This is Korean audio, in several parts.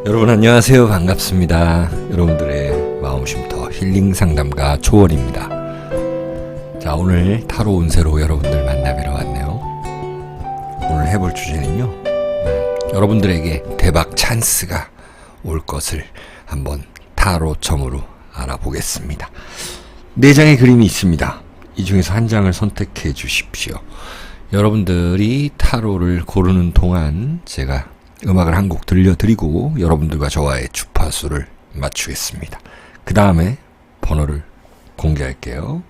여러분 안녕하세요. 반갑습니다. 여러분들의 마음쉼터 힐링 상담가 조원입니다. 자, 오늘 타로 운세로 여러분들 만나뵈러 왔네요. 오늘 해볼 주제는요, 여러분들에게 대박 찬스가 올 것을 한번 타로점으로 알아보겠습니다. 4장의 그림이 있습니다. 이 중에서 한 장을 선택해 주십시오. 여러분들이 타로를 고르는 동안 제가 음악을 한 곡 들려드리고 여러분들과 저와의 주파수를 맞추겠습니다. 그 다음에 번호를 공개할게요.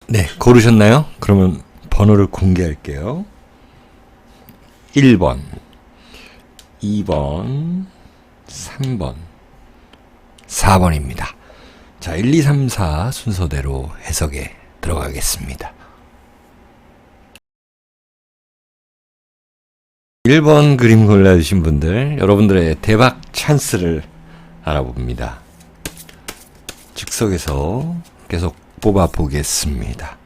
네, 고르셨나요? 그러면 번호를 공개할게요. 1번, 2번, 3번, 4번입니다. 자, 1, 2, 3, 4 순서대로 해석에 들어가겠습니다. 1번 그림 골라주신 분들, 여러분들의 대박 찬스를 알아봅니다. 즉석에서 계속 뽑아보겠습니다.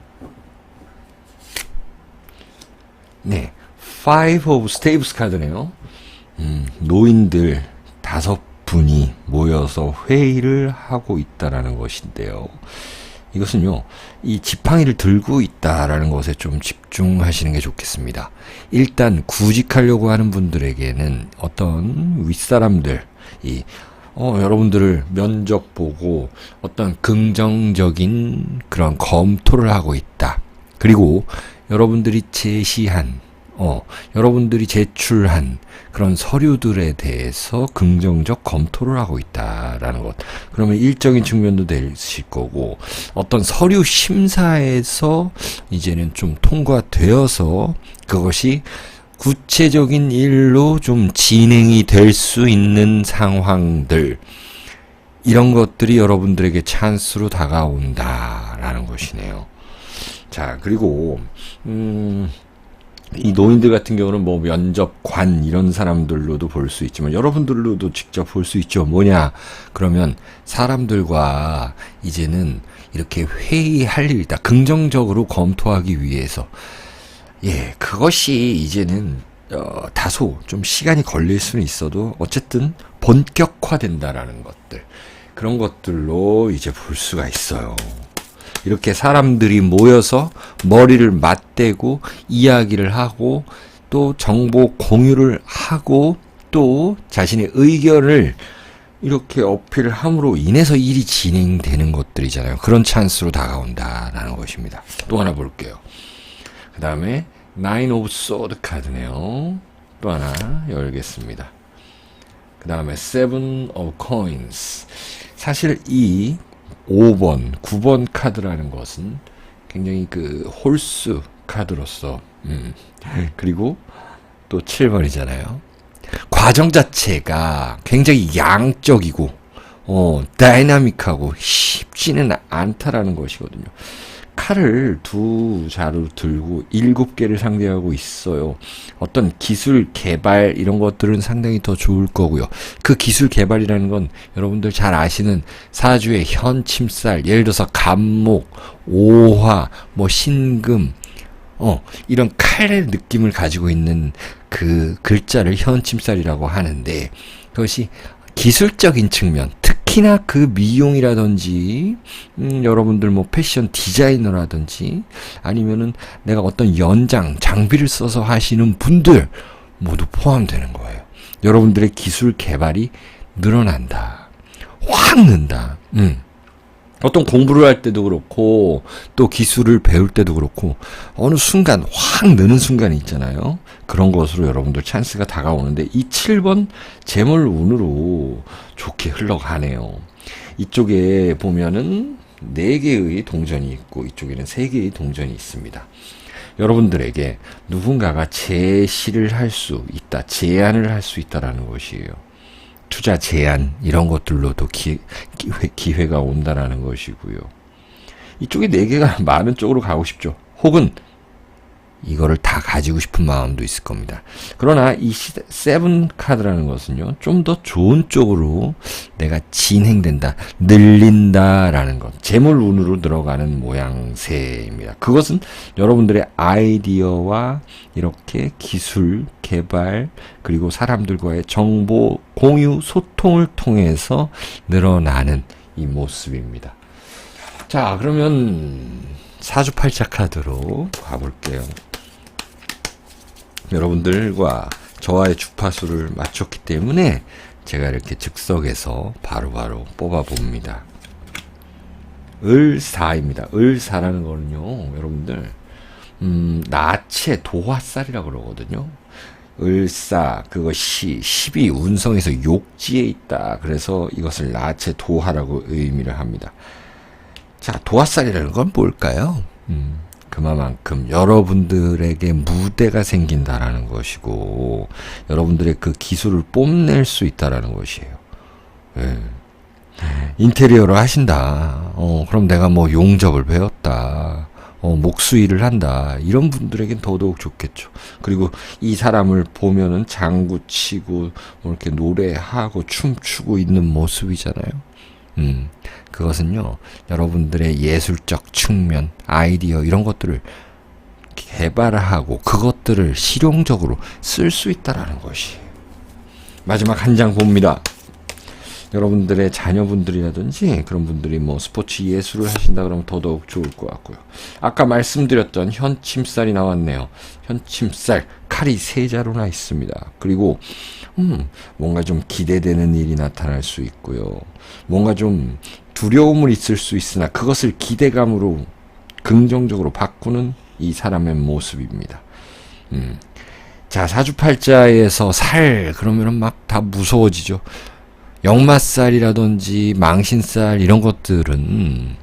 네, Five of Staves 카드네요. 노인들 5분이 모여서 회의를 하고 있다라는 것인데요. 이것은요, 이 지팡이를 들고 있다라는 것에 좀 집중하시는 게 좋겠습니다. 일단 구직하려고 하는 분들에게는 어떤 윗사람들, 여러분들을 면접 보고 어떤 긍정적인 그런 검토를 하고 있다. 그리고 여러분들이 제시한, 여러분들이 제출한 그런 서류들에 대해서 긍정적 검토를 하고 있다라는 것. 그러면 일적인 측면도 되실 거고, 어떤 서류 심사에서 이제는 좀 통과되어서 그것이 구체적인 일로 좀 진행이 될 수 있는 상황들, 이런 것들이 여러분들에게 찬스로 다가온다라는 것이네요. 자, 그리고 이 노인들 같은 경우는 뭐 면접관 이런 사람들로도 볼 수 있지만 여러분들로도 직접 볼 수 있죠. 뭐냐? 그러면 사람들과 이제는 이렇게 회의할 일이다. 긍정적으로 검토하기 위해서. 예, 그것이 이제는 다소 좀 시간이 걸릴 수는 있어도 어쨌든 본격화된다라는 것들, 그런 것들로 이제 볼 수가 있어요. 이렇게 사람들이 모여서 머리를 맞대고 이야기를 하고 또 정보 공유를 하고 또 자신의 의견을 이렇게 어필을 함으로 인해서 일이 진행되는 것들이잖아요. 그런 찬스로 다가온다라는 것입니다. 또 하나 볼게요. 그 다음에 Nine of Swords 카드네요. 또 하나 열겠습니다. 그 다음에 Seven of Coins. 사실 이 5번, 9번 카드라는 것은 굉장히 그 홀수 카드로서, 그리고 또 7번이잖아요. 과정 자체가 굉장히 양적이고, 다이나믹하고 쉽지는 않다라는 것이거든요. 칼을 2자루 들고 7개를 상대하고 있어요. 어떤 기술 개발 이런 것들은 상당히 더 좋을 거고요. 그 기술 개발이라는 건 여러분들 잘 아시는 사주의 현침살, 예를 들어서 간목, 오화, 뭐 신금, 이런 칼의 느낌을 가지고 있는 그 글자를 현침살이라고 하는데, 그것이 기술적인 측면, 특히나 그 미용이라든지 여러분들 뭐 패션 디자이너라든지 아니면은 내가 어떤 연장 장비를 써서 하시는 분들 모두 포함되는 거예요. 여러분들의 기술 개발이 늘어난다. 확 는다. 어떤 공부를 할 때도 그렇고 또 기술을 배울 때도 그렇고 어느 순간 확 느는 순간이 있잖아요. 그런 것으로 여러분들 찬스가 다가오는데 이 7번 재물운으로 좋게 흘러가네요. 이쪽에 보면은 4개의 동전이 있고 이쪽에는 3개의 동전이 있습니다. 여러분들에게 누군가가 제시를 할 수 있다, 제안을 할 수 있다라는 것이에요. 투자 제안 이런 것들로도 기회가 온다라는 것이고요. 이쪽에 4개가 많은 쪽으로 가고 싶죠. 혹은 이거를 다 가지고 싶은 마음도 있을 겁니다. 그러나 이 세븐 카드라는 것은요, 좀 더 좋은 쪽으로 내가 진행된다, 늘린다라는 것, 재물운으로 들어가는 모양새입니다. 그것은 여러분들의 아이디어와 이렇게 기술, 개발, 그리고 사람들과의 정보 공유, 소통을 통해서 늘어나는 이 모습입니다. 자, 그러면 사주팔자 카드로 가볼게요. 여러분들과 저와의 주파수를 맞췄기 때문에 제가 이렇게 즉석에서 바로바로 뽑아봅니다. 을사입니다. 을사라는 거는요, 여러분들 나체 도화살이라고 그러거든요. 을사, 그것이 12 운성에서 욕지에 있다. 그래서 이것을 나체 도화라고 의미를 합니다. 자, 도화살이라는 건 뭘까요? 그만큼 여러분들에게 무대가 생긴다라는 것이고 여러분들의 그 기술을 뽐낼 수 있다라는 것이에요. 네. 인테리어를 하신다. 그럼 내가 뭐 용접을 배웠다. 목수일을 한다. 이런 분들에겐 더더욱 좋겠죠. 그리고 이 사람을 보면은 장구 치고 뭐 이렇게 노래하고 춤추고 있는 모습이잖아요. 그것은요, 여러분들의 예술적 측면, 아이디어, 이런 것들을 개발하고 그것들을 실용적으로 쓸 수 있다라는 것이. 마지막 한 장 봅니다. 여러분들의 자녀분들이라든지 그런 분들이 뭐 스포츠 예술을 하신다 그러면 더더욱 좋을 것 같고요. 아까 말씀드렸던 현침살이 나왔네요. 현침살, 칼이 3자루나 있습니다. 그리고 뭔가 좀 기대되는 일이 나타날 수 있고요. 뭔가 좀 두려움을 있을 수 있으나 그것을 기대감으로 긍정적으로 바꾸는 이 사람의 모습입니다. 자, 사주팔자에서 살 그러면은 막 다 무서워지죠. 역마살이라든지 망신살 이런 것들은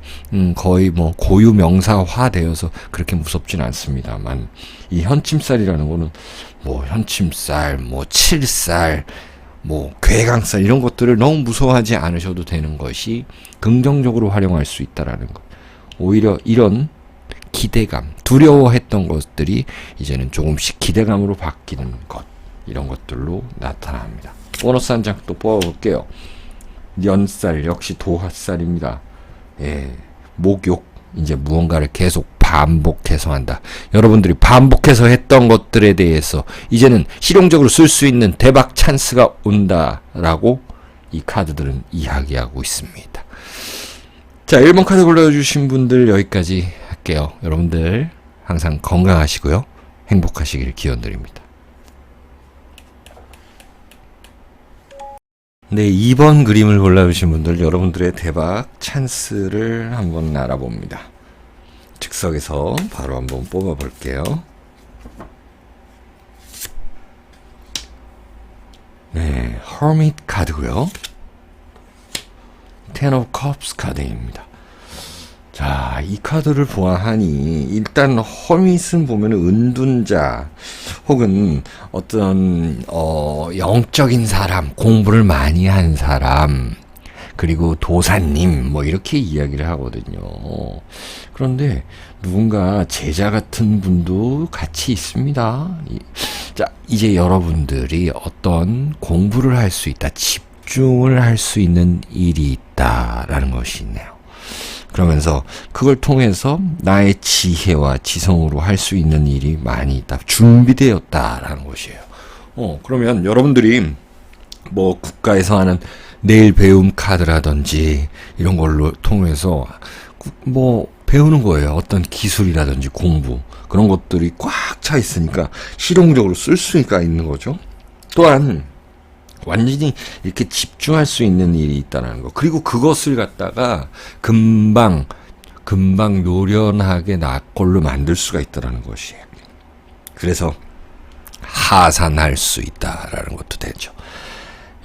거의 뭐 고유 명사화 되어서 그렇게 무섭진 않습니다만 이 현침살이라는 거는 뭐 현침살, 뭐 칠살, 뭐 괴강살 이런 것들을 너무 무서워하지 않으셔도 되는 것이 긍정적으로 활용할 수 있다라는 것. 오히려 이런 기대감, 두려워했던 것들이 이제는 조금씩 기대감으로 바뀌는 것, 이런 것들로 나타납니다. 보너스 한 장 또 뽑아볼게요. 년살 역시 도화살입니다. 예, 목욕, 이제 무언가를 계속 반복해서 한다. 여러분들이 반복해서 했던 것들에 대해서 이제는 실용적으로 쓸 수 있는 대박 찬스가 온다라고 이 카드들은 이야기하고 있습니다. 자, 1번 카드 골라주신 분들 여기까지 할게요. 여러분들 항상 건강하시고요. 행복하시길 기원드립니다. 네, 2번 그림을 골라주신 분들 여러분들의 대박 찬스를 한번 알아봅니다. 즉석에서 바로 한번 뽑아볼게요. 네, Hermit 카드고요. Ten of Cups 카드입니다. 자, 이 카드를 보아하니 일단 허밋은 보면 은둔자 혹은 어떤 영적인 사람, 공부를 많이 한 사람, 그리고 도사님 뭐 이렇게 이야기를 하거든요. 그런데 누군가 제자 같은 분도 같이 있습니다. 자, 이제 여러분들이 어떤 공부를 할 수 있다, 집중을 할 수 있는 일이 있다라는 것이 있네요. 그러면서 그걸 통해서 나의 지혜와 지성으로 할 수 있는 일이 많이 있다. 준비되었다라는 것이에요. 그러면 여러분들이 뭐 국가에서 하는 내일 배움 카드라든지 이런 걸로 통해서 뭐 배우는 거예요. 어떤 기술이라든지 공부. 그런 것들이 꽉 차 있으니까 실용적으로 쓸 수가 있는 거죠. 또한 완전히 이렇게 집중할 수 있는 일이 있다는 거. 그리고 그것을 갖다가 금방 노련하게 나 걸로 만들 수가 있다는 것이에요. 그래서 하산할 수 있다라는 것도 되죠.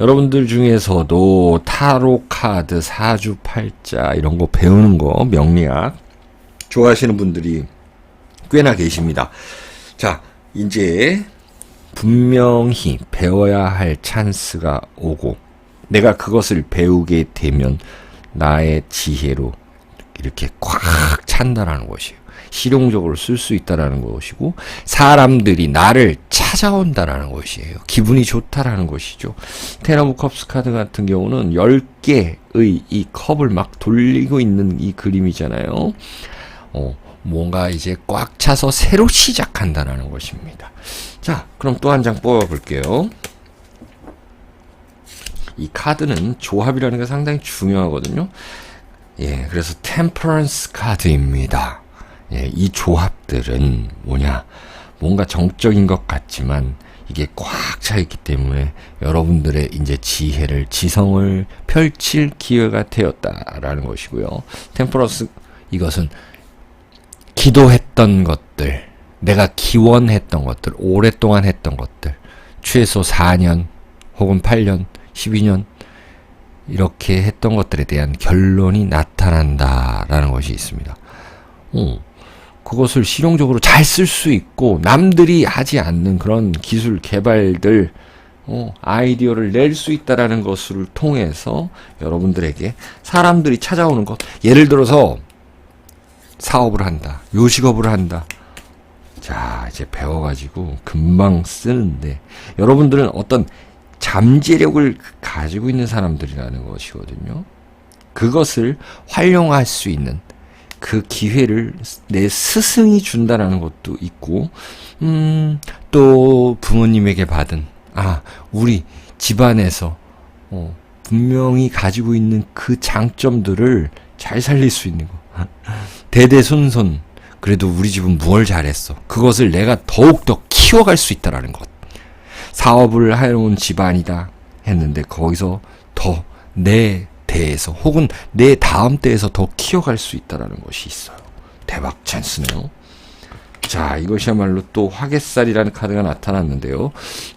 여러분들 중에서도 타로 카드, 사주팔자 이런 거 배우는 거, 명리학 좋아하시는 분들이 꽤나 계십니다. 자, 이제 분명히 배워야 할 찬스가 오고 내가 그것을 배우게 되면 나의 지혜로 이렇게 꽉 찬다라는 것이에요. 실용적으로 쓸 수 있다라는 것이고 사람들이 나를 찾아온다라는 것이에요. 기분이 좋다라는 것이죠. 텐 오브 컵스 카드 같은 경우는 10개의 이 컵을 막 돌리고 있는 이 그림이잖아요. 뭔가 이제 꽉 차서 새로 시작한다라는 것입니다. 자, 그럼 또 한 장 뽑아볼게요. 이 카드는 조합이라는 게 상당히 중요하거든요. 예, 그래서 템퍼런스 카드입니다. 예, 이 조합들은 뭐냐? 뭔가 정적인 것 같지만 이게 꽉 차 있기 때문에 여러분들의 이제 지혜를, 지성을 펼칠 기회가 되었다라는 것이고요. 템퍼런스, 이것은 기도했던 것들, 내가 기원했던 것들, 오랫동안 했던 것들, 최소 4년 혹은 8년, 12년 이렇게 했던 것들에 대한 결론이 나타난다라는 것이 있습니다. 그것을 실용적으로 잘 쓸 수 있고 남들이 하지 않는 그런 기술 개발들, 아이디어를 낼 수 있다라는 것을 통해서 여러분들에게 사람들이 찾아오는 것, 예를 들어서 사업을 한다, 요식업을 한다. 자, 이제 배워가지고 금방 쓰는데 여러분들은 어떤 잠재력을 가지고 있는 사람들이라는 것이거든요. 그것을 활용할 수 있는 그 기회를 내 스승이 준다라는 것도 있고, 또 부모님에게 받은, 우리 집안에서 분명히 가지고 있는 그 장점들을 잘 살릴 수 있는 거. 대대손손 그래도 우리 집은 뭘 잘했어. 그것을 내가 더욱더 키워갈 수 있다라는 것. 사업을 해놓은 집안이다 했는데 거기서 더 내 대에서 혹은 내 다음 때에서 더 키워갈 수 있다라는 것이 있어요. 대박 찬스네요. 자, 이것이야말로 또 화개살이라는 카드가 나타났는데요.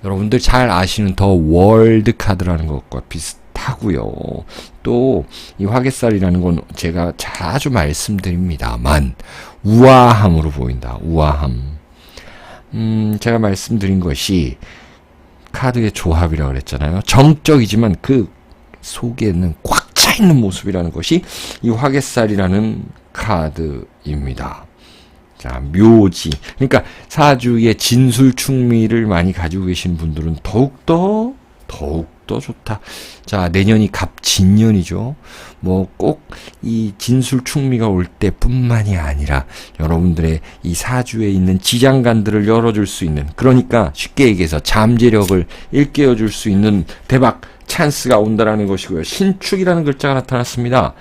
여러분들 잘 아시는 더 월드 카드라는 것과 비슷하고요. 또 이 화개살이라는 건 제가 자주 말씀드립니다만 우아함으로 보인다. 우아함. 제가 말씀드린 것이 카드의 조합이라고 그랬잖아요. 정적이지만 그 속에는 꽉 차 있는 모습이라는 것이 이 화개살이라는 카드입니다. 자, 묘지. 그러니까 사주의 진술충미를 많이 가지고 계신 분들은 더욱더 좋다. 자, 내년이 갑진년이죠. 뭐 꼭 이 진술충미가 올 때뿐만이 아니라 여러분들의 이 사주에 있는 지장간들을 열어줄 수 있는, 그러니까 쉽게 얘기해서 잠재력을 일깨워줄 수 있는 대박 찬스가 온다라는 것이고요. 신축이라는 글자가 나타났습니다.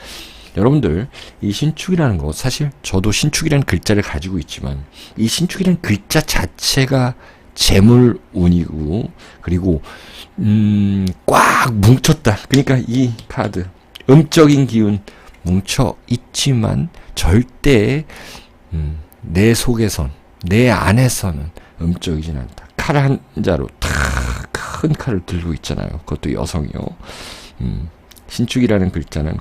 여러분들, 이 신축이라는 거, 사실 저도 신축이라는 글자를 가지고 있지만 이 신축이라는 글자 자체가 재물운이고, 그리고 꽉 뭉쳤다. 그러니까 이 카드 음적인 기운 뭉쳐 있지만 절대 내 속에선, 내 안에서는 음적이진 않다. 칼 한 자로 큰 칼을 들고 있잖아요. 그것도 여성이요. 신축이라는 글자는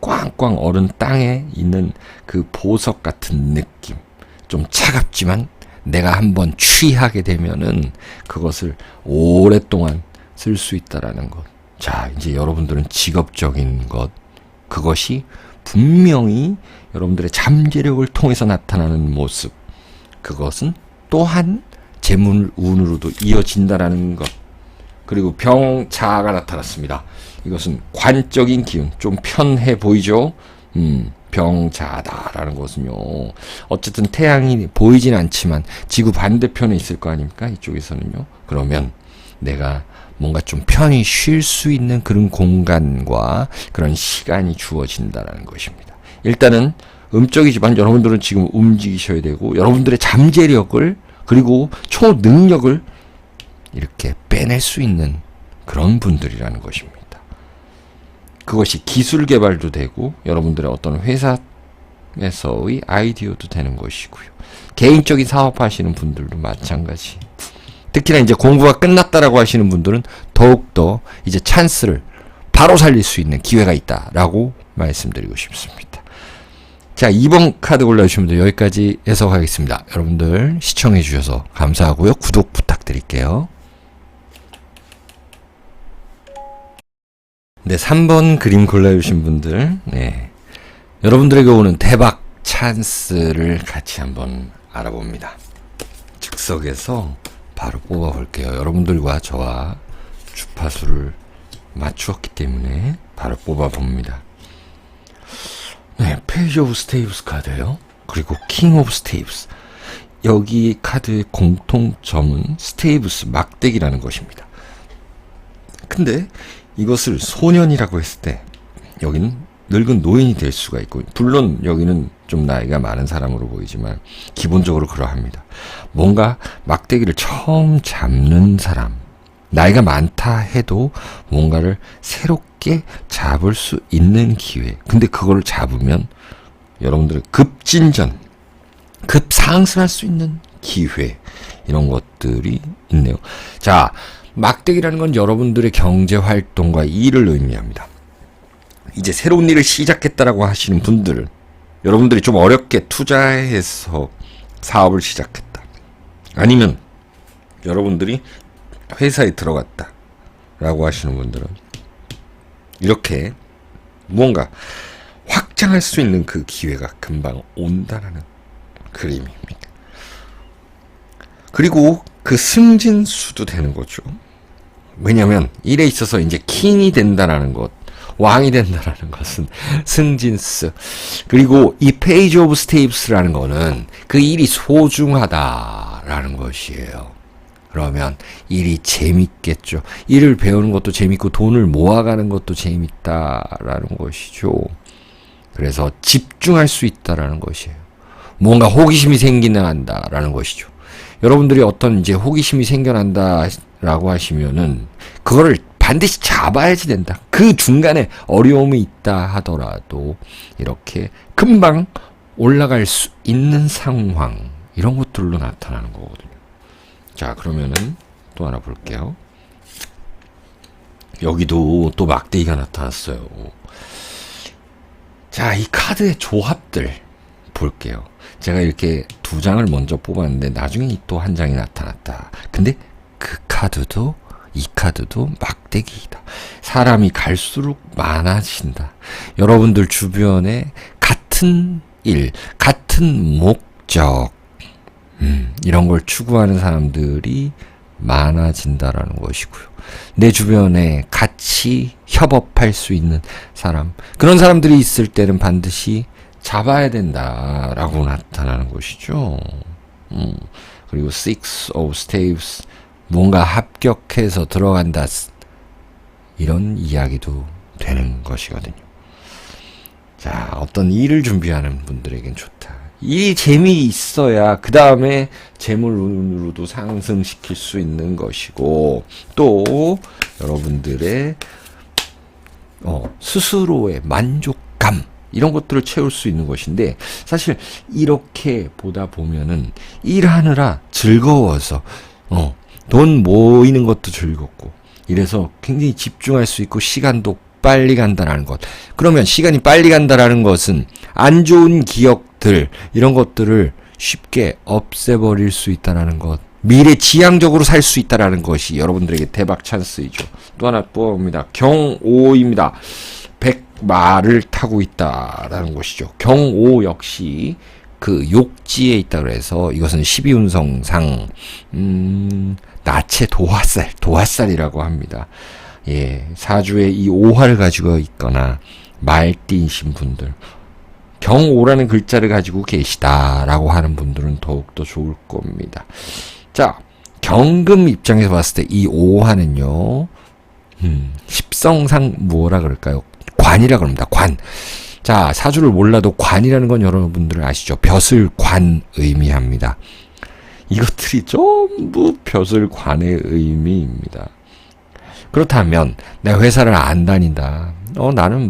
꽝꽝 얼은 땅에 있는 그 보석 같은 느낌. 좀 차갑지만 내가 한번 취하게 되면은 그것을 오랫동안 쓸 수 있다라는 것. 자, 이제 여러분들은 직업적인 것, 그것이 분명히 여러분들의 잠재력을 통해서 나타나는 모습, 그것은 또한 재물운으로도 이어진다라는 것. 그리고 병자가 나타났습니다. 이것은 관적인 기운, 좀 편해 보이죠? 병자다라는 것은요. 어쨌든 태양이 보이진 않지만 지구 반대편에 있을 거 아닙니까? 이쪽에서는요. 그러면 내가 뭔가 좀 편히 쉴 수 있는 그런 공간과 그런 시간이 주어진다는 것입니다. 일단은 음적이지만 여러분들은 지금 움직이셔야 되고 여러분들의 잠재력을, 그리고 초능력을 이렇게 빼낼 수 있는 그런 분들이라는 것입니다. 그것이 기술 개발도 되고 여러분들의 어떤 회사에서의 아이디어도 되는 것이고요. 개인적인 사업하시는 분들도 마찬가지. 특히나 이제 공부가 끝났다라고 하시는 분들은 더욱더 이제 찬스를 바로 살릴 수 있는 기회가 있다라고 말씀드리고 싶습니다. 자, 2번 카드 골라주시면 돼요. 여기까지 해석하겠습니다. 여러분들 시청해 주셔서 감사하고요. 구독 부탁드릴게요. 네, 3번 그림 골라주신 분들, 네, 여러분들에게 오는 대박 찬스를 같이 한번 알아봅니다. 즉석에서 바로 뽑아볼게요. 여러분들과 저와 주파수를 맞추었기 때문에 바로 뽑아봅니다. 네, 페이지 오브 스테이브스 카드예요. 그리고 킹 오브 스테이브스. 여기 카드의 공통점은 스테이브스 막대기라는 것입니다. 근데 이것을 소년이라고 했을 때 여기는 늙은 노인이 될 수가 있고, 물론 여기는 좀 나이가 많은 사람으로 보이지만 기본적으로 그러합니다. 뭔가 막대기를 처음 잡는 사람, 나이가 많다 해도 뭔가를 새롭게 잡을 수 있는 기회. 근데 그걸 잡으면 여러분들의 급진전, 급상승할 수 있는 기회, 이런 것들이 있네요. 자, 막대기라는 건 여러분들의 경제 활동과 일을 의미합니다. 이제 새로운 일을 시작했다라고 하시는 분들, 여러분들이 좀 어렵게 투자해서 사업을 시작했다. 아니면 여러분들이 회사에 들어갔다라고 하시는 분들은 이렇게 무언가 확장할 수 있는 그 기회가 금방 온다라는 그림입니다. 그리고 그 승진수도 되는 거죠. 왜냐하면 일에 있어서 이제 킹이 된다라는 것, 왕이 된다라는 것은 승진수. 그리고 이 페이지 오브 스테이브스라는 거는 그 일이 소중하다라는 것이에요. 그러면 일이 재밌겠죠. 일을 배우는 것도 재밌고 돈을 모아가는 것도 재밌다라는 것이죠. 그래서 집중할 수 있다라는 것이에요. 뭔가 호기심이 생긴다라는 것이죠. 여러분들이 어떤 이제 호기심이 생겨난다라고 하시면은 그거를 반드시 잡아야지 된다. 그 중간에 어려움이 있다 하더라도 이렇게 금방 올라갈 수 있는 상황, 이런 것들로 나타나는 거거든요. 자, 그러면은 또 하나 볼게요. 여기도 또 막대기가 나타났어요. 자, 이 카드의 조합들 볼게요. 제가 이렇게 두 장을 먼저 뽑았는데 나중에 또 한 장이 나타났다. 근데 그 카드도, 이 카드도 막대기이다. 사람이 갈수록 많아진다. 여러분들 주변에 같은 일, 같은 목적, 이런 걸 추구하는 사람들이 많아진다라는 것이고요. 내 주변에 같이 협업할 수 있는 사람, 그런 사람들이 있을 때는 반드시 잡아야 된다라고 나타나는 것이죠. 그리고 Six of Staves, 뭔가 합격해서 들어간다, 이런 이야기도 되는 것이거든요. 자, 어떤 일을 준비하는 분들에겐 좋다. 일이 재미있어야 그 다음에 재물운으로도 상승시킬 수 있는 것이고, 또 여러분들의 스스로의 만족감, 이런 것들을 채울 수 있는 것인데, 사실 이렇게 보다 보면은 일하느라 즐거워서 돈 모이는 것도 즐겁고, 이래서 굉장히 집중할 수 있고 시간도 빨리 간다라는 것. 그러면 시간이 빨리 간다라는 것은 안 좋은 기억들, 이런 것들을 쉽게 없애버릴 수 있다라는 것, 미래지향적으로 살 수 있다라는 것이 여러분들에게 대박 찬스이죠. 또 하나 뽑아봅니다. 경오입니다. 백마를 타고 있다라는 것이죠. 경오 역시 그 욕지에 있다 그래서 이것은 12운성상 나체 도화살이라고 합니다. 예, 사주에 이 오화를 가지고 있거나 말띠이신 분들, 경오라는 글자를 가지고 계시다라고 하는 분들은 더욱더 좋을 겁니다. 자, 경금 입장에서 봤을 때 이 오화는요, 십성상 뭐라 그럴까요? 관이라 그럽니다. 관. 자, 사주를 몰라도 관이라는 건 여러분들 아시죠? 벼슬 관 의미합니다. 이것들이 전부 벼슬관의 의미입니다. 그렇다면 내가 회사를 안 다닌다. 나는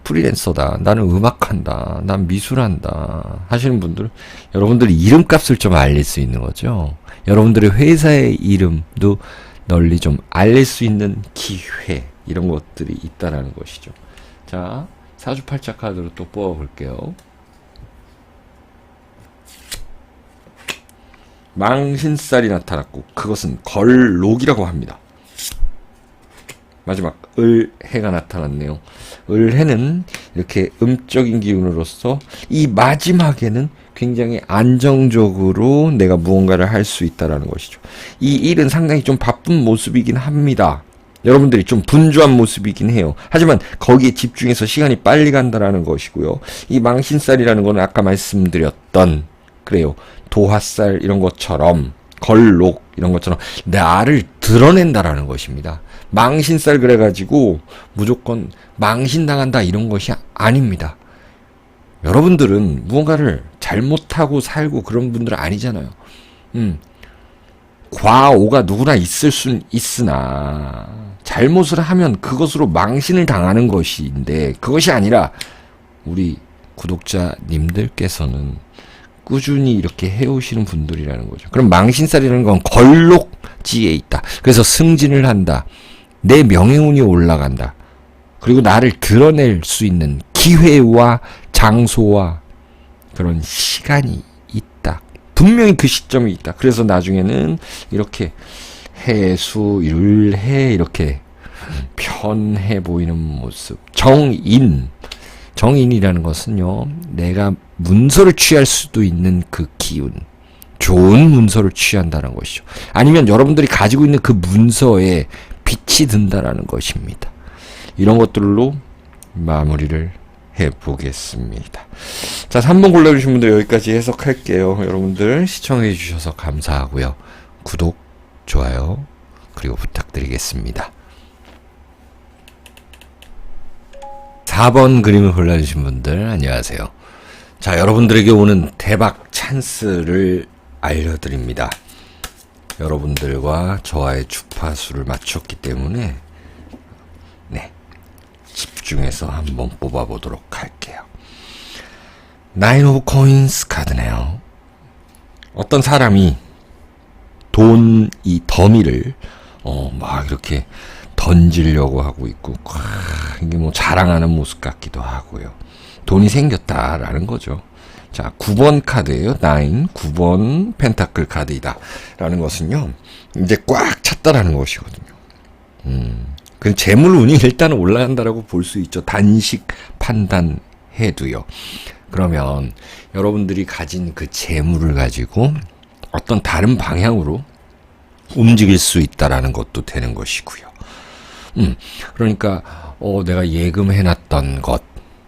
프리랜서다. 나는 음악한다. 난 미술한다. 하시는 분들, 여러분들이 이름값을 좀 알릴 수 있는 거죠. 여러분들의 회사의 이름도 널리 좀 알릴 수 있는 기회, 이런 것들이 있다라는 것이죠. 자, 사주팔자 카드로 또 뽑아볼게요. 망신살이 나타났고, 그것은 걸록이라고 합니다. 마지막 을해가 나타났네요. 을해는 이렇게 음적인 기운으로서 이 마지막에는 굉장히 안정적으로 내가 무언가를 할 수 있다라는 것이죠. 이 일은 상당히 좀 바쁜 모습이긴 합니다. 여러분들이 좀 분주한 모습이긴 해요. 하지만 거기에 집중해서 시간이 빨리 간다라는 것이고요. 이 망신살이라는 거는 아까 말씀드렸던, 그래요, 도화살 이런 것처럼, 걸록 이런 것처럼 나를 드러낸다라는 것입니다. 망신살 그래가지고 무조건 망신당한다 이런 것이 아닙니다. 여러분들은 무언가를 잘못하고 살고 그런 분들은 아니잖아요. 과오가 누구나 있을 수는 있으나 잘못을 하면 그것으로 망신을 당하는 것인데, 그것이 아니라 우리 구독자님들께서는 꾸준히 이렇게 해오시는 분들이라는 거죠. 그럼 망신살이라는 건 걸록지에 있다. 그래서 승진을 한다. 내 명예운이 올라간다. 그리고 나를 드러낼 수 있는 기회와 장소와 그런 시간이 있다. 분명히 그 시점이 있다. 그래서 나중에는 이렇게 해수, 율해 이렇게 편해 보이는 모습. 정인이라는 것은요, 내가 문서를 취할 수도 있는 그 기운, 좋은 문서를 취한다는 것이죠. 아니면 여러분들이 가지고 있는 그 문서에 빛이 든다라는 것입니다. 이런 것들로 마무리를 해보겠습니다. 자, 3번 골라주신 분들 여기까지 해석할게요. 여러분들 시청해 주셔서 감사하고요. 구독, 좋아요, 그리고 부탁드리겠습니다. 4번 그림을 골라주신 분들 안녕하세요. 자, 여러분들에게 오는 대박 찬스를 알려드립니다. 여러분들과 저와의 주파수를 맞췄기 때문에 집중해서 한번 뽑아보도록 할게요. 나인 오브 코인스 카드네요. 어떤 사람이 돈 이 더미를 막 이렇게 던지려고 하고 있고, 이게 뭐 자랑하는 모습 같기도 하고요. 돈이 생겼다라는 거죠. 자, 9번 카드예요. 9번 펜타클 카드이다. 라는 것은요, 이제 꽉 찼다라는 것이거든요. 그 재물 운이 일단 올라간다라고 볼 수 있죠. 단식 판단해도요. 그러면 여러분들이 가진 그 재물을 가지고 어떤 다른 방향으로 움직일 수 있다라는 것도 되는 것이고요. 그러니까 내가 예금해놨던 것,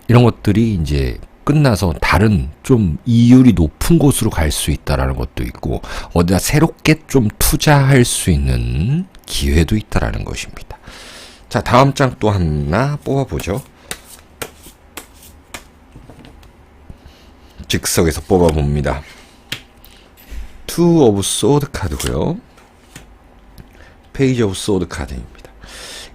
이런 것들이 이제 끝나서 다른 좀 이율이 높은 곳으로 갈 수 있다라는 것도 있고, 어디다 새롭게 좀 투자할 수 있는 기회도 있다라는 것입니다. 자, 다음 장 또 하나 뽑아보죠. 즉석에서 뽑아봅니다. 투 오브 소드 카드고요. 페이지 오브 소드 카드입니다.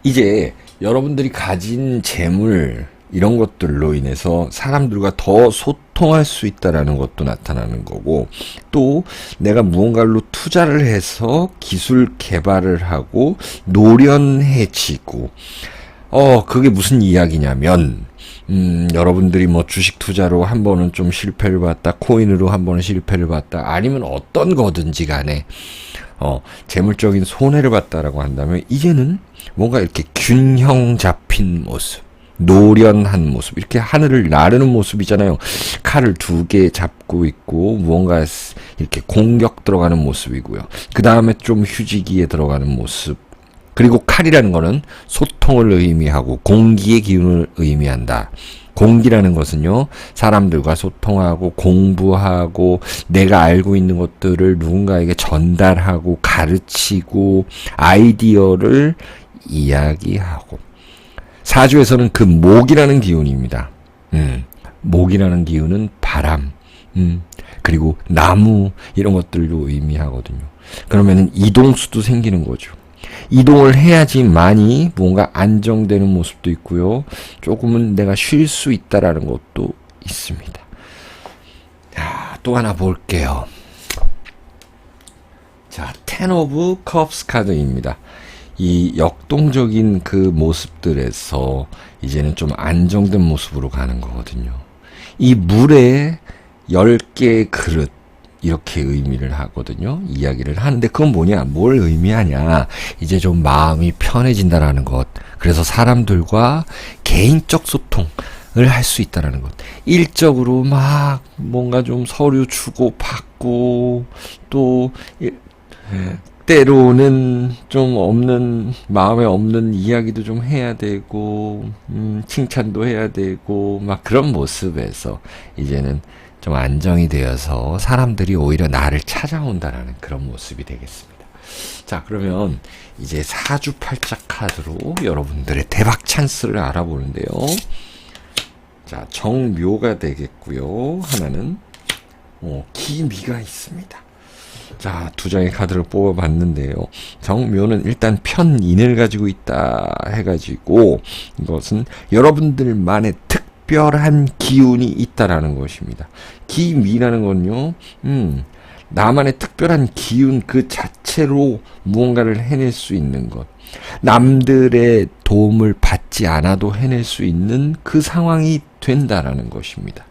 이제 여러분들이 가진 재물, 이런 것들로 인해서 사람들과 더 소통할 수 있다라는 것도 나타나는 거고, 또 내가 무언가로 투자를 해서 기술 개발을 하고 노련해지고, 그게 무슨 이야기냐면, 여러분들이 뭐 주식 투자로 한 번은 좀 실패를 봤다, 코인으로 한 번은 실패를 봤다, 아니면 어떤 거든지 간에 재물적인 손해를 봤다라고 한다면, 이제는 뭔가 이렇게 균형 잡힌 모습, 노련한 모습, 이렇게 하늘을 나르는 모습이잖아요. 칼을 2개 잡고 있고 무언가 이렇게 공격 들어가는 모습이고요. 그 다음에 좀 휴지기에 들어가는 모습. 그리고 칼이라는 거는 소통을 의미하고 공기의 기운을 의미한다. 공기라는 것은요, 사람들과 소통하고 공부하고 내가 알고 있는 것들을 누군가에게 전달하고 가르치고 아이디어를 이야기하고, 사주에서는 그 목이라는 기운입니다. 목이라는 기운은 바람, 그리고 나무 이런 것들도 의미하거든요. 그러면은 이동수도 생기는 거죠. 이동을 해야지만이 뭔가 안정되는 모습도 있고요. 조금은 내가 쉴 수 있다라는 것도 있습니다. 자, 또 하나 볼게요. 자, Ten of Cups 카드입니다. 이 역동적인 그 모습들에서 이제는 좀 안정된 모습으로 가는 거거든요. 이 물에 10개의 그릇 이렇게 의미를 하거든요. 이야기를 하는데 그건 뭐냐? 뭘 의미하냐? 이제 좀 마음이 편해진다라는 것. 그래서 사람들과 개인적 소통을 할 수 있다라는 것. 일적으로 막 뭔가 좀 서류 주고 받고 또 때로는 좀 없는 마음에 없는 이야기도 좀 해야 되고 칭찬도 해야 되고 막 그런 모습에서 이제는 좀 안정이 되어서 사람들이 오히려 나를 찾아온다라는 그런 모습이 되겠습니다. 자, 그러면 이제 사주팔자 카드로 여러분들의 대박 찬스를 알아보는데요. 자, 정묘가 되겠고요. 하나는 기미가 있습니다. 자, 두 장의 카드를 뽑아봤는데요. 정묘는 일단 편인을 가지고 있다 해가지고 이것은 여러분들만의 특별한 기운이 있다라는 것입니다. 기미라는 건요, 나만의 특별한 기운 그 자체로 무언가를 해낼 수 있는 것. 남들의 도움을 받지 않아도 해낼 수 있는 그 상황이 된다라는 것입니다.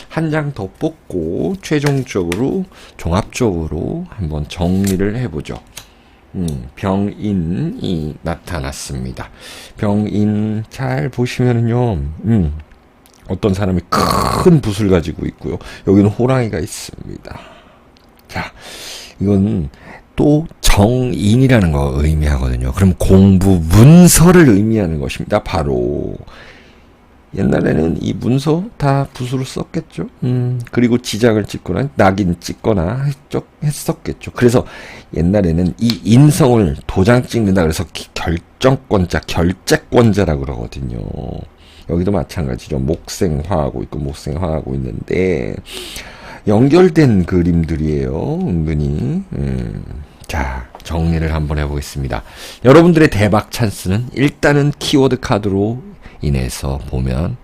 한 장 더 뽑고 최종적으로 종합적으로 한번 정리를 해보죠. 병인이 나타났습니다. 병인 잘 보시면은요, 어떤 사람이 큰 붓을 가지고 있고요. 여기는 호랑이가 있습니다. 자, 이건 또 정인이라는 거 의미하거든요. 그럼 공부 문서를 의미하는 것입니다. 바로 옛날에는 이 문서 다 붓으로 썼겠죠. 그리고 지장을 찍거나 낙인 찍거나 했었겠죠. 그래서 옛날에는 이 인성을 도장 찍는다 그래서 결정권자, 결재권자라고 그러거든요. 여기도 마찬가지죠. 목생화하고 있고 목생화하고 있는데 연결된 그림들이에요. 은근히. 자, 정리를 한번 해보겠습니다. 여러분들의 대박 찬스는 일단은 키워드 카드로 인해서 보면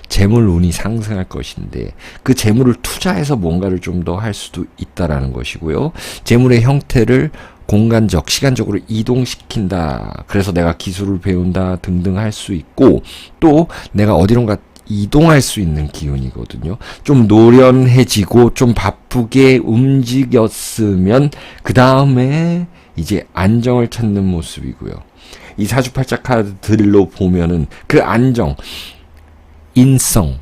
재물 운이 상승할 것인데 그 재물을 투자해서 뭔가를 좀 더 할 수도 있다라는 것이고요. 재물의 형태를 공간적, 시간적으로 이동시킨다. 그래서 내가 기술을 배운다 등등 할 수 있고 또 내가 어디론가 이동할 수 있는 기운이거든요. 좀 노련해지고 좀 바쁘게 움직였으면 그 다음에 이제 안정을 찾는 모습이고요. 이 사주팔자 카드들로 보면은 그 안정, 인성,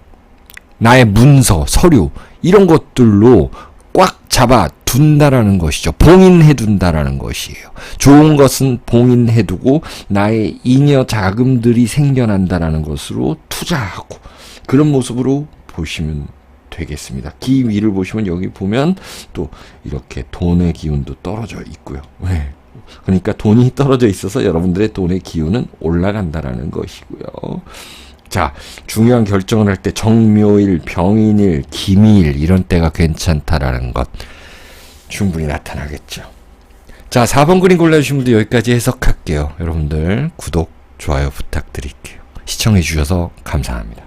나의 문서, 서류 이런 것들로 꽉 잡아 둔다라는 것이죠. 봉인해 둔다라는 것이에요. 좋은 것은 봉인해 두고 나의 잉여 자금들이 생겨난다라는 것으로 투자하고 그런 모습으로 보시면 되겠습니다. 기 위를 보시면 여기 보면 또 이렇게 돈의 기운도 떨어져 있고요. 네. 그러니까 돈이 떨어져 있어서 여러분들의 돈의 기운은 올라간다라는 것이고요. 자, 중요한 결정을 할 때 정묘일, 병인일, 기미일 이런 때가 괜찮다라는 것 충분히 나타나겠죠. 자, 4번 그림 골라주신 분들 여기까지 해석할게요. 여러분들 구독, 좋아요 부탁드릴게요. 시청해 주셔서 감사합니다.